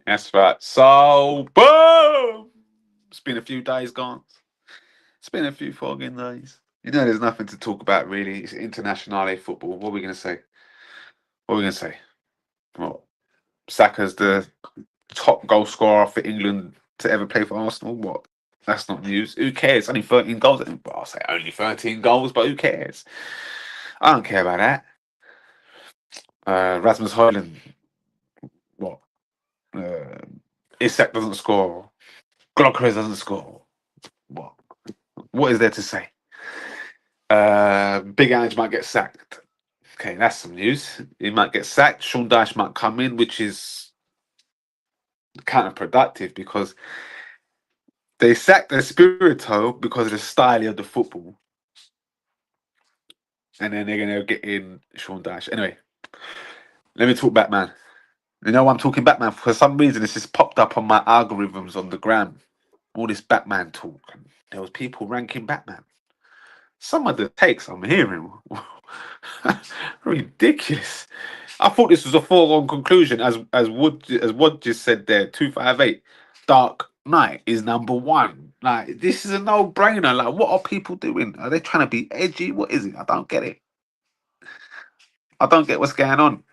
That's right. So, boom! It's been a few days gone. It's been a few fogging days. You know, there's nothing to talk about really. It's internationale football. What are we going to say? What are we going to say? What? Saka's the top goal scorer for England to ever play for Arsenal? What? That's not news. Who cares? Only 13 goals. Well, I'll say only 13 goals, but who cares? I don't care about that. Rasmus Højlund. What? Uh, Isak doesn't score. Gyökeres doesn't score. What? What is there to say? Big Ange might get sacked. Okay, that's some news. He might get sacked. Sean Dyche might come in, which is counterproductive because they sacked Espirito because of the style of the football. And then they're going to get in Sean Dyche. Anyway, let me talk Batman. You know why I'm talking Batman? For some reason, this just popped up on my algorithms on the gram. All this Batman talk. And there was people ranking Batman. Some of the takes I'm hearing ridiculous. I thought this was a foregone conclusion, as Wood just said there. 258, Dark Knight is number one. Like, this is a no-brainer. Like, what are people doing? Are they trying to be edgy? What is it? I don't get it. I don't get what's going on.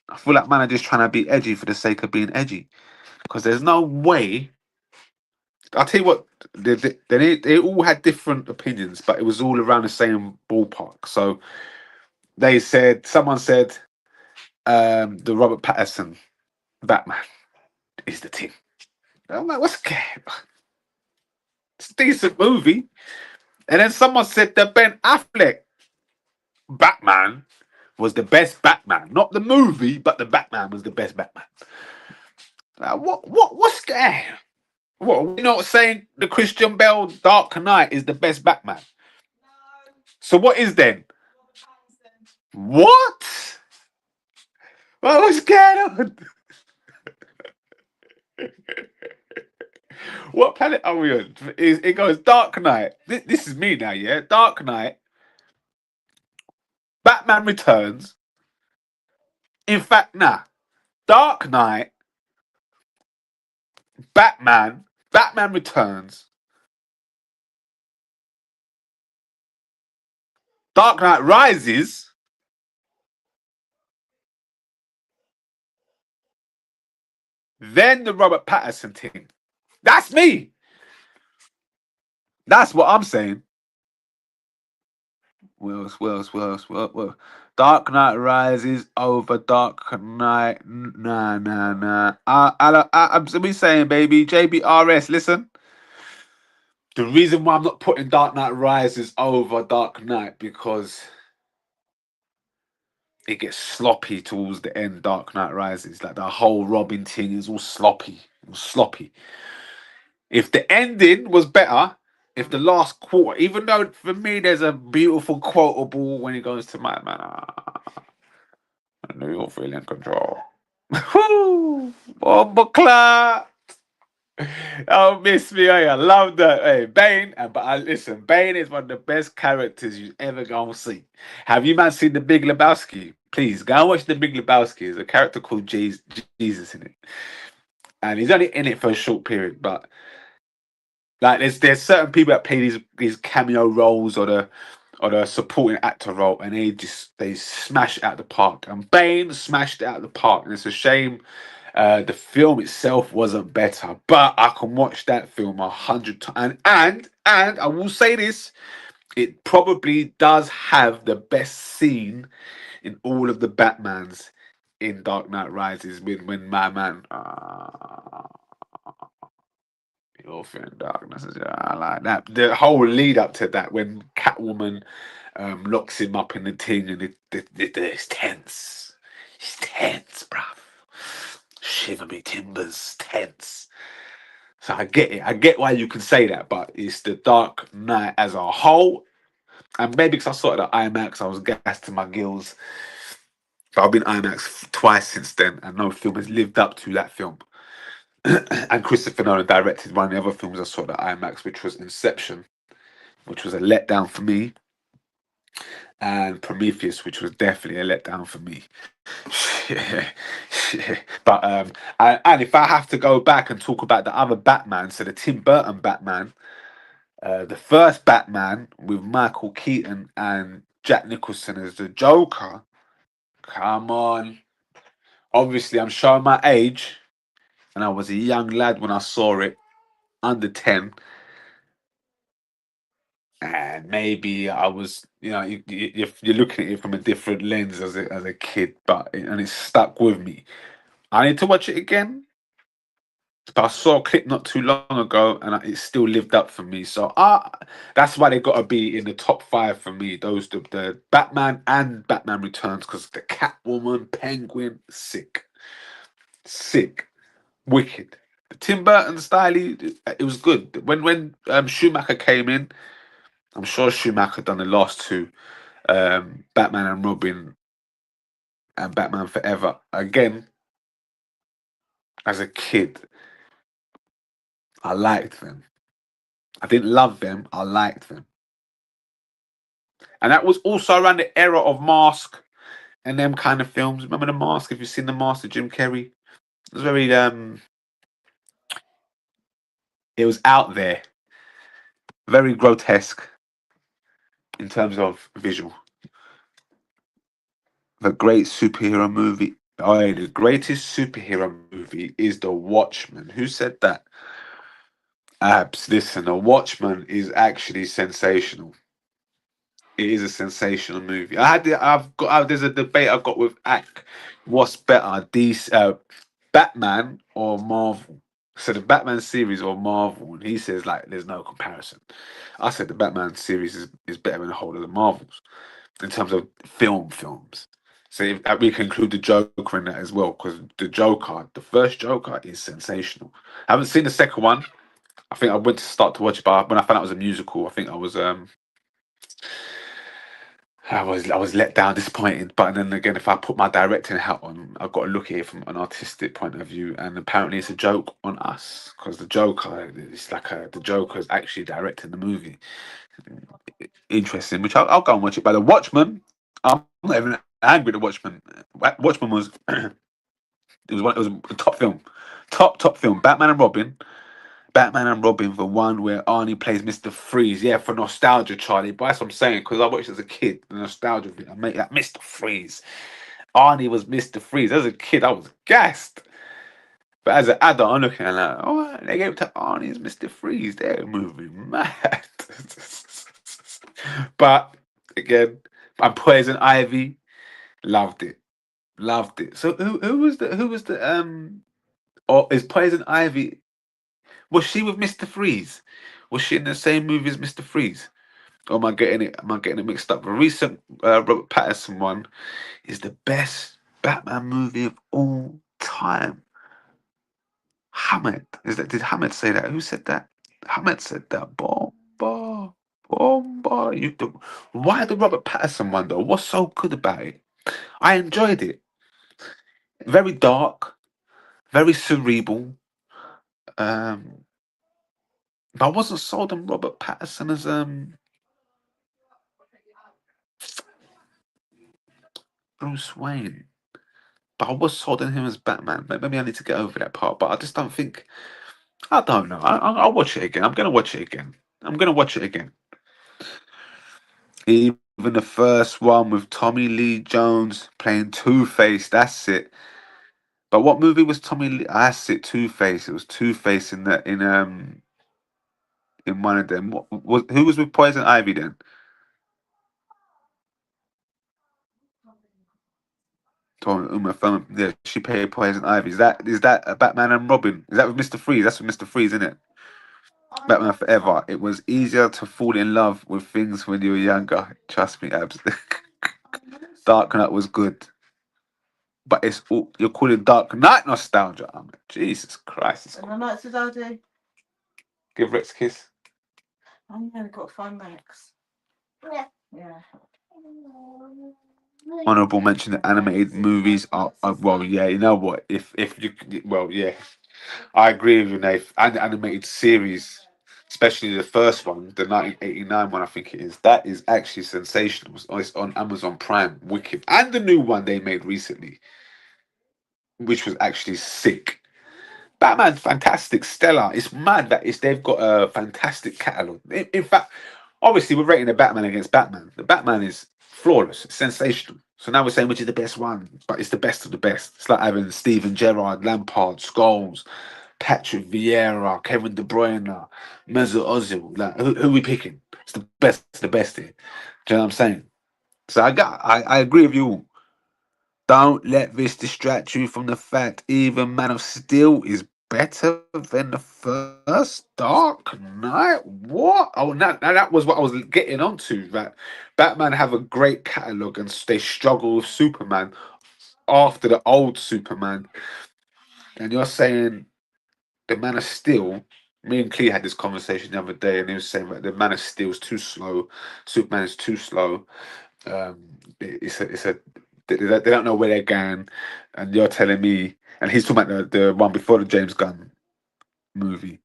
I feel like man are just trying to be edgy for the sake of being edgy, because there's no way. I'll tell you what, they all had different opinions, but it was all around the same ballpark. So someone said the Robert Pattinson Batman is the team. I'm like, what's going on? It's a decent movie. And then someone said that Ben Affleck Batman was the best Batman. Not the movie, but the Batman was the best Batman. Like, what's going on? What, we're not saying the Christian Bale Dark Knight is the best Batman. No. So what is then? What? Well, what's going on? What planet are we on? It goes Dark Knight. This is me now, yeah? Dark Knight. Batman Returns. In fact, nah. Dark Knight. Batman Returns. Dark Knight Rises. Then the Robert Pattinson thing. That's me. That's what I'm saying. What else? Dark Knight Rises over Dark Knight. Nah. I'm saying, baby, JBRS, listen. The reason why I'm not putting Dark Knight Rises over Dark Knight, because it gets sloppy towards the end. Dark Knight Rises, like the whole Robin thing is all sloppy. It was sloppy. If the ending was better, if the last quarter, even though for me there's a beautiful quotable when he goes to my man, I know you're feeling control. Woo! Bomba. Oh, miss me. I love that. Hey, Bane. Listen, Bane is one of the best characters you ever gonna see. Have you man seen The Big Lebowski? Please go and watch The Big Lebowski. There's a character called Jesus in it, and he's only in it for a short period. But like, there's certain people that play these cameo roles or the supporting actor role, and they smash it out the park. And Bane smashed it out the park, and it's a shame. The film itself wasn't better, but I can watch that film 100 times. And I will say this: it probably does have the best scene in all of the Batmans in Dark Knight Rises when my man, your friend Darkness, I like that. The whole lead up to that when Catwoman locks him up in the thing, and it's tense. It's tense, bruv. Shiver me timbers, tense. So I get it. I get why you can say that, but it's the Dark Knight as a whole. And maybe because I saw it at IMAX, I was gassed to my gills. But I've been IMAX twice since then, and no film has lived up to that film. And Christopher Nolan directed one of the other films I saw at IMAX, which was Inception, which was a letdown for me. and Prometheus, which was definitely a letdown for me. Yeah, yeah. But and if I have to go back and talk about the other Batman, so the Tim Burton Batman, the first Batman with Michael Keaton and Jack Nicholson as the Joker. Come on. Obviously, I'm showing my age, and I was a young lad when I saw it, under 10. And maybe I was, you're looking at it from a different lens as a kid, and it stuck with me. I need to watch it again, but I saw a clip not too long ago, and it still lived up for me. So that's why they got to be in the top five for me. Those the Batman and Batman Returns, because the Catwoman, Penguin, sick, sick, wicked. The Tim Burton style, it was good. When Schumacher came in, I'm sure Schumacher done the last two, Batman and Robin and Batman Forever. Again, as a kid, I liked them. I didn't love them. I liked them. And that was also around the era of Mask and them kind of films. Remember the Mask? If you've seen the Mask of Jim Carrey, it was very it was out there, very grotesque in terms of visual. The great superhero movie. Oh, yeah, the greatest superhero movie is The Watchmen. Who said that? Abs. Listen, The Watchmen is actually sensational. It is a sensational movie. There's a debate I've got with Ack. What's better, Batman or Marvel? So the Batman series or Marvel, and he says like there's no comparison. I said the Batman series is better than the whole of the Marvels in terms of films. So we can include the Joker in that as well, because the first Joker, is sensational. I haven't seen the second one. I think I went to start to watch it, but when I found out it was a musical, I think I was let down, disappointed. But then again, if I put my directing hat on, I've got to look at it from an artistic point of view. And apparently, it's a joke on us because the Joker is actually directing the movie. Interesting, which I'll go and watch it. But the Watchmen, I'm not even angry at the Watchmen. Watchmen was it was a top film, top film. Batman and Robin, the one where Arnie plays Mr. Freeze. Yeah, for nostalgia, Charlie. But that's what I'm saying, because I watched it as a kid. The nostalgia thing. I make that Mr. Freeze. Arnie was Mr. Freeze. As a kid, I was gassed. But as an adult, I'm looking at like, oh, they gave it to Arnie as Mr. Freeze. They're moving mad. But again, and Poison Ivy, loved it. Loved it. So who was the or is Poison Ivy, was she with Mr. Freeze? Was she in the same movie as Mr. Freeze? Or am I getting it mixed up? The recent Robert Pattinson one is the best Batman movie of all time. Hamed. Did Hamed say that? Who said that? Hamed said that. Bomba. Bomba. Why the Robert Pattinson one though? What's so good about it? I enjoyed it. Very dark, very cerebral. Um, but I wasn't sold on Robert Pattinson as Bruce Wayne. But I was sold on him as Batman. Maybe I need to get over that part. But I just don't think. I don't know. I'll watch it again. I'm gonna watch it again. I'm gonna watch it again. Even the first one with Tommy Lee Jones playing Two Face. That's it. But what movie was Tommy Lee? That's it. Two Face. It was Two Face in one of them. Who was with Poison Ivy then? Uma Thurman. Yeah, she played Poison Ivy. Is that a Batman and Robin? Is that with Mr. Freeze? That's with Mr. Freeze, isn't it? Batman Forever. It was easier to fall in love with things when you were younger. Trust me, Abs. Dark Knight was good, but you're calling Dark Knight nostalgia. I mean, Jesus Christ! And I like to Daddy. Give Rex a kiss. I'm gonna got to find Max. Yeah. Honorable mention that animated movies are well, yeah. You know what? If you well, yeah, I agree with you, Nate. And animated series especially the first one, the 1989 one, I think it is. That is actually sensational. It's on Amazon Prime, wicked, and the new one they made recently, which was actually sick. Batman's fantastic, stellar. It's mad that they've got a fantastic catalog. In fact, obviously we're rating the Batman against Batman. The Batman is flawless, it's sensational. So now we're saying which is the best one, but it's the best of the best. It's like having Steven Gerrard, Lampard, Scholes, Patrick Vieira, Kevin De Bruyne, Mesut Ozil. Like who are we picking? It's the best here. Do you know what I'm saying? So I agree with you all. Don't let this distract you from the fact even Man of Steel is better than the first Dark Knight. What? Oh, now that was what I was getting onto. That Batman have a great catalog and they struggle with Superman after the old Superman. And you're saying the Man of Steel. Me and Clee had this conversation the other day, and he was saying that the Man of Steel is too slow. Superman is too slow. It's a they don't know where they're going, and you're telling me, and he's talking about the one before the James Gunn movie,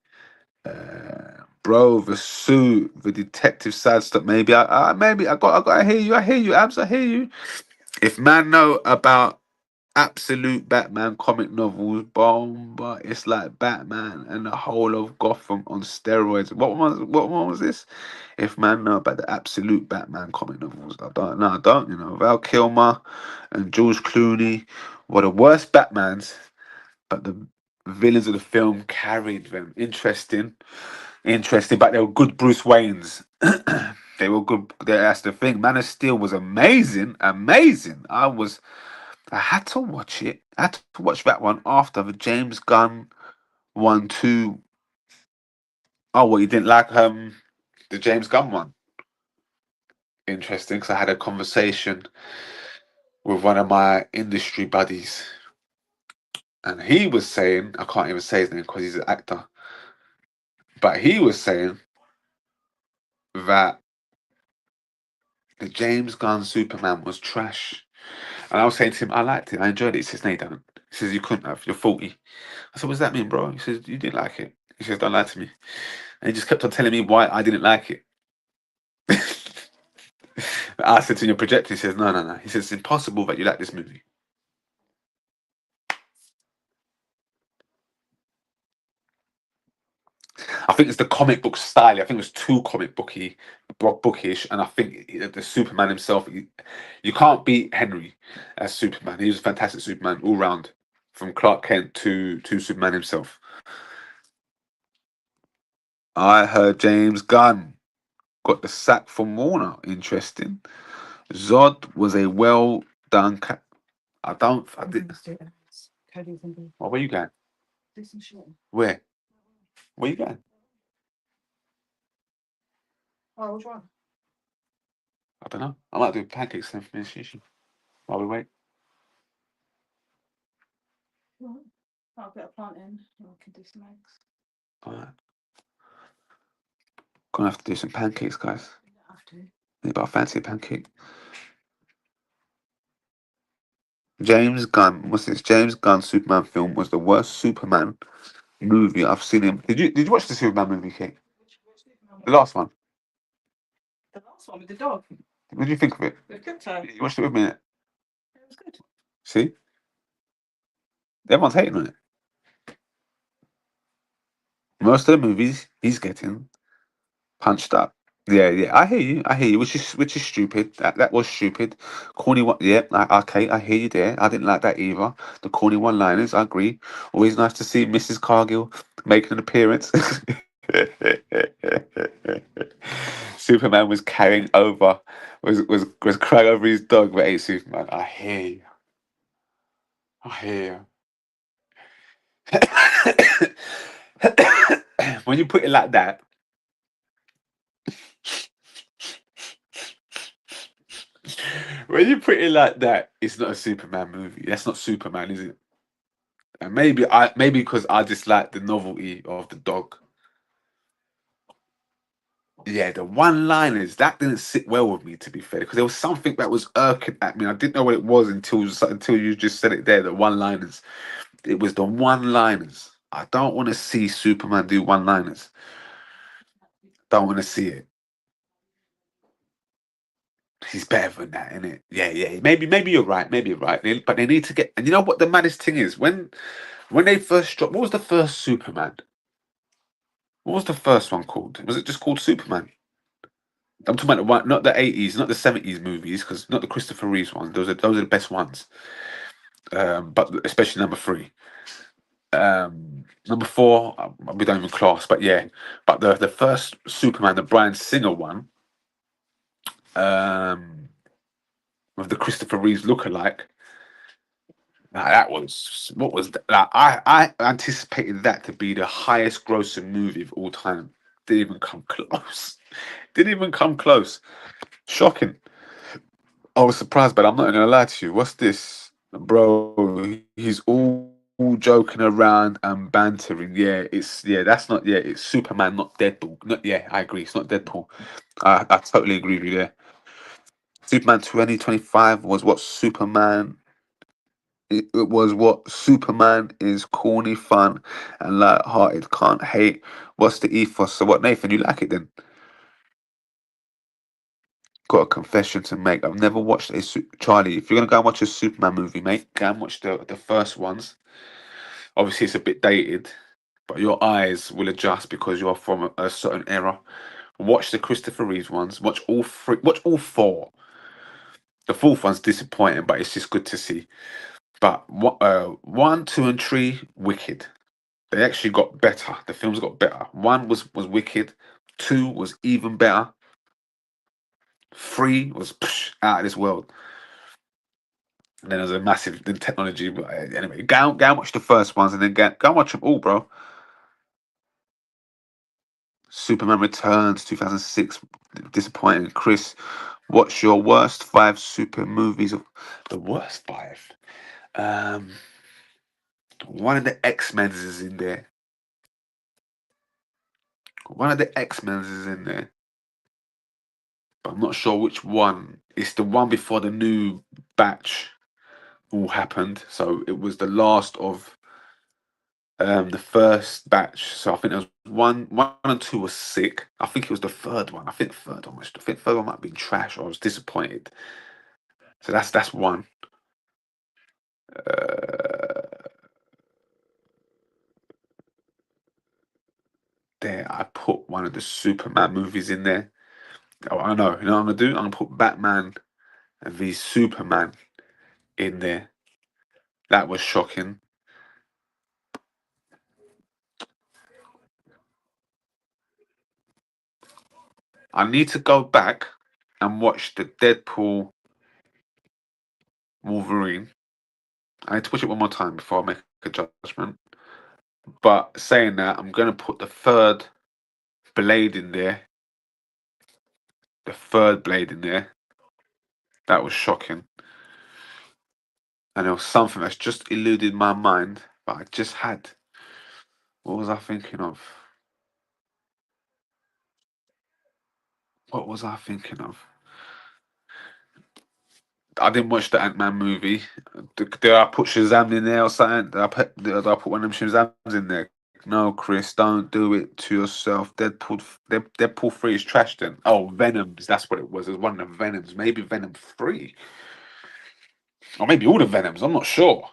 bro, the suit, the detective side stuff. Maybe I hear you, Abs, I hear you. If man know about absolute Batman comic novels, bomb, but it's like Batman and the whole of Gotham on steroids. What one was this? If man know about the absolute Batman comic novels, I don't know. I don't. You know, Val Kilmer and George Clooney were the worst Batmans, but the villains of the film carried them. Interesting, but they were good Bruce Waynes. They were good. That's the thing. Man of Steel was amazing. I had to watch it. I had to watch that one after the James Gunn one too. Oh, well, you didn't like the James Gunn one? Interesting, because I had a conversation with one of my industry buddies, and he was saying, I can't even say his name because he's an actor, but he was saying that the James Gunn Superman was trash. And I was saying to him, I liked it, I enjoyed it. He says, no, you don't. He says, you couldn't have, you're 40. I said, what does that mean, bro? He says, you didn't like it. He says, don't lie to me. And he just kept on telling me why I didn't like it. I said to your projector, he says, no. He says, it's impossible that you like this movie. I think it's the comic book style. I think it was too bookish, and I think the Superman himself, you can't beat Henry as Superman. He was a fantastic Superman all round, from Clark Kent to Superman himself. I heard James Gunn got the sack from Warner. Interesting. Zod was a well done. I did. Oh, where you going? Where? Where you going? Oh, which one? I don't know. I might do pancakes then for me while we wait. I'll get a plant in and we can do some eggs. Alright. Gonna have to do some pancakes, guys. You don't have to. Yeah, but I fancy a pancake. James Gunn. What's this? James Gunn Superman film was the worst Superman movie I've seen him. Did you watch the Superman movie, Kate? Which Superman The last one. The last one with the dog. What did you think of it? With Crypto. You watched it with me, innit? It was good. See? Everyone's hating on it. Most of the movies he's getting punched up. Yeah. I hear you. Which is stupid. That was stupid. Corny one. Yeah. Okay. I hear you there. I didn't like that either. The corny one-liners. I agree. Always nice to see Mrs. Cargill making an appearance. Superman was carrying over. Was crying over his dog, but ain't Superman. I hear you. When you put it like that. When you put it like that, it's not a Superman movie. That's not Superman, is it? And maybe because I dislike the novelty of the dog. Yeah, the one-liners that didn't sit well with me, to be fair, because there was something that was irking at me. I didn't know what it was until you just said it there. The one-liners. It was the one-liners. I don't want to see Superman do one-liners. Don't want to see it. He's better than that, isn't it? Yeah, yeah. Maybe you're right. Maybe you're right. But they need to get. And you know what the maddest thing is? When they first dropped, what was the first Superman? What was the first one called? Was it just called Superman? I'm talking about the one, not the 80s, not the 70s movies, because not the Christopher Reeves ones. Those are the best ones. But especially number 3. Number 4, we don't even class, but yeah. But the first Superman, the Bryan Singer one, with the Christopher Reeves lookalike. That was what was that? Like, I anticipated that to be the highest grossing movie of all time. Didn't even come close. Didn't even come close. Shocking. I was surprised, but I'm not gonna lie to you. What's this, bro? He's all joking around and bantering. That's not. Yeah, it's Superman, not Deadpool. Not, yeah, I agree. It's not Deadpool. I totally agree with you there. Superman 2025 was what Superman. It was what Superman is corny, fun, and light-hearted. Can't hate. What's the ethos? So what, Nathan? You like it then? Got a confession to make. I've never watched Charlie. If you're gonna go and watch a Superman movie, mate, go and watch the first ones. Obviously, it's a bit dated, but your eyes will adjust because you're from a certain era. Watch the Christopher Reeves ones. Watch all 3. Watch all 4. The fourth one's disappointing, but it's just good to see. But 1, 2, and 3, wicked. They actually got better. The films got better. 1 was wicked. 2 was even better. 3 was out of this world. And then there's a massive technology. But anyway, go and watch the first ones, and then go and watch them all, bro. Superman Returns, 2006, disappointing. Chris, what's your worst 5 super movies? The worst 5. One of the X-Men's is in there. One of the X-Men's is in there. But I'm not sure which one. It's the one before the new batch all happened. So it was the last of the first batch. So I think there was one and 2 was sick. I think it was the third one. I think the third one might have been trash, or I was disappointed. So that's one. There, I put one of the Superman movies in there. Oh, I know. You know what I'm gonna do? I'm gonna put Batman v Superman in there. That was shocking. I need to go back and watch the Deadpool Wolverine. I need to watch it one more time before I make a judgment. But saying that, I'm going to put the third Blade in there. The third Blade in there. That was shocking. And there was something that's just eluded my mind, but I just had. What was I thinking of? What was I thinking of? I didn't watch the Ant-Man movie. Did I put Shazam in there or something? Did I put one of them Shazams in there? No, Chris, don't do it to yourself. Deadpool 3 is trash then. Oh, Venoms, that's what it was. It was one of the Venoms. Maybe Venom 3. Or maybe all the Venoms, I'm not sure.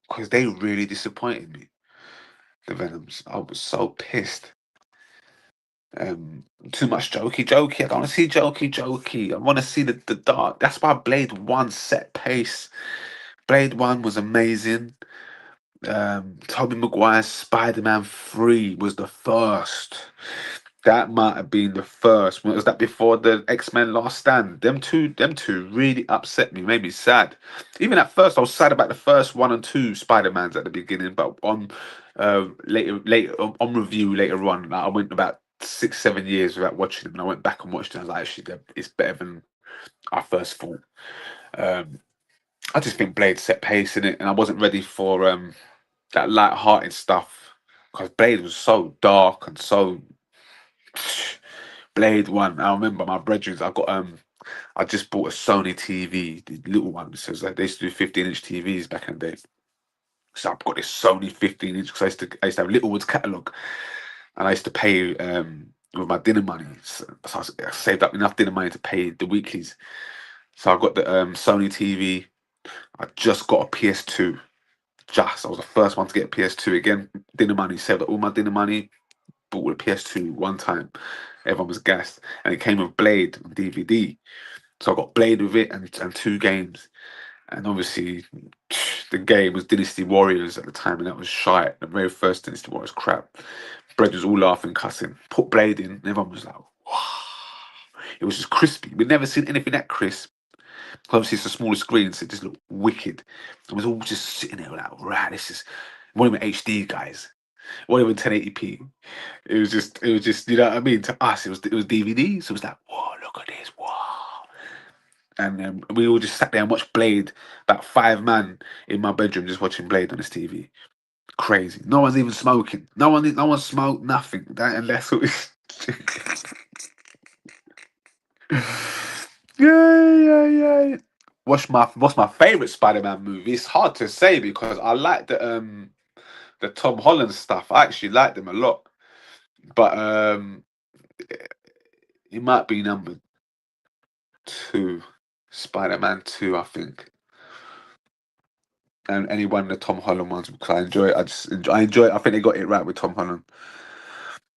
Because they really disappointed me. The Venoms. I was so pissed. Too much jokey. I don't want to see jokey. I want to see the dark. That's why Blade 1 set pace. Blade 1 was amazing. Tobey Maguire's Spider-Man 3 was the first. That might have been the first. Was that before the X-Men Last Stand? Them two really upset me, made me sad. Even at first, I was sad about the first 1 and 2 Spider-Mans at the beginning, but on later on review later on, like, I went about 6, 7 years without watching them, and I went back and watched them. I was like, actually, it's better than I first thought. I just think Blade set pace in it, and I wasn't ready for that light-hearted stuff because Blade was so dark and so. Blade 1. I remember my brethren. I just bought a Sony TV, the little one. So like they used to do 15-inch TVs back in the day. So I've got this Sony 15-inch because I used to have Littlewood's catalogue, and I used to pay with my dinner money. So I saved up enough dinner money to pay the weeklies. So I got the Sony TV. I just got a PS2. I was the first one to get a PS2 again. Dinner money, saved up all my dinner money, bought a PS2 one time. Everyone was gassed, and it came with Blade on DVD. So I got Blade with it and 2 games. And obviously, the game was Dynasty Warriors at the time, and that was shite. The very first Dynasty Warriors crap. Bread was all laughing, cussing. Put Blade in, and everyone was like, wow. It was just crispy. We'd never seen anything that crisp. Obviously, it's a smaller screen, so it just looked wicked. It was all just sitting there like, right, this is. It wasn't even HD, guys. It wasn't even 1080p. It was just, you know what I mean? To us, it was DVD, so it was like, whoa, look at this, whoa. And we all just sat there and watched Blade. About 5 man in my bedroom just watching Blade on this TV. Crazy. No one's even smoking. No one smoked nothing. And that's what. Yeah. What's my favorite Spider-Man movie? It's hard to say because I like the Tom Holland stuff. I actually like them a lot, but it might be number 2, Spider-Man 2, I think. And any one of the Tom Holland ones because I enjoy it. I enjoy it. I think they got it right with Tom Holland.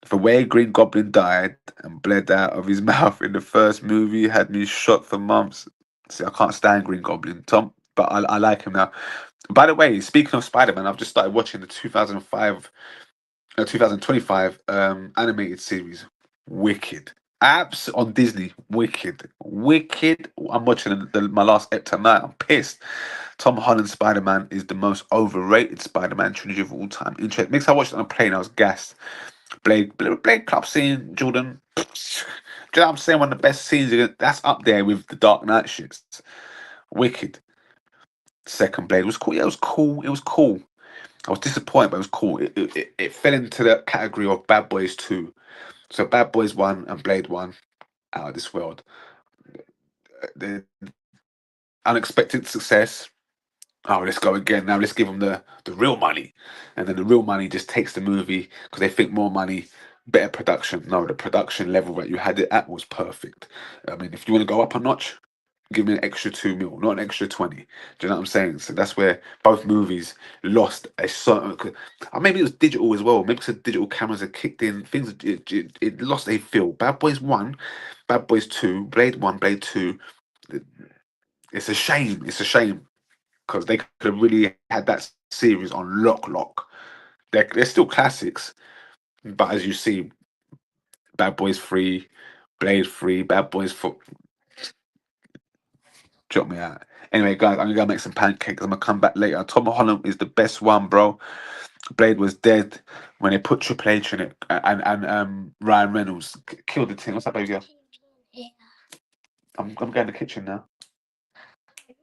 The way Green Goblin died and bled out of his mouth in the first movie had me shocked for months. See, I can't stand Green Goblin, Tom, but I like him now. By the way, speaking of Spider-Man, I've just started watching the 2025 animated series, Wicked. Apps on Disney, Wicked. I'm watching my last ep tonight. I'm pissed. Tom Holland Spider-Man is the most overrated Spider-Man trilogy of all time. Interesting. Makes I watched it on a plane, I was gassed. Blade Club scene, Jordan. Do you know what I'm saying? One of the best scenes. That's up there with the Dark Knight shits. Wicked. Second Blade was cool. Yeah, it was cool. It was cool. I was disappointed, but it was cool. It fell into the category of Bad Boys 2. So Bad Boys 1 and Blade 1, out of this world. The unexpected success. Oh, let's go again. Now let's give them the real money. And then the real money just takes the movie because they think more money, better production. No, the production level that you had it at was perfect. I mean, if you want to go up a notch, give me an extra 2 mil, not an extra 20. Do you know what I'm saying? So that's where both movies lost a certain. Maybe it was digital as well. Maybe because the digital cameras had kicked in, things it lost a feel. Bad Boys 1, Bad Boys 2, Blade 1, Blade 2. It's a shame. It's a shame because they could have really had that series on lock. They're still classics, but as you see, Bad Boys 3, Blade 3, Bad Boys 4. Drop me out. Anyway, guys, I'm gonna go make some pancakes. I'm gonna come back later. Tom Holland is the best one, bro. Blade was dead when they put Triple H in it, and Ryan Reynolds killed the team. What's up, baby girl? I'm going to the kitchen now.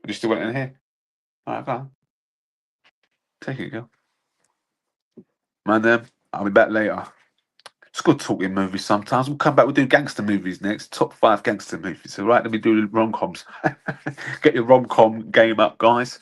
You still went in here? All right, go on. Take it, girl. Man, I'll be back later. It's good talking movies sometimes. We'll come back. We'll do gangster movies next. Top 5 gangster movies. All right, let me do rom-coms. Get your rom-com game up, guys.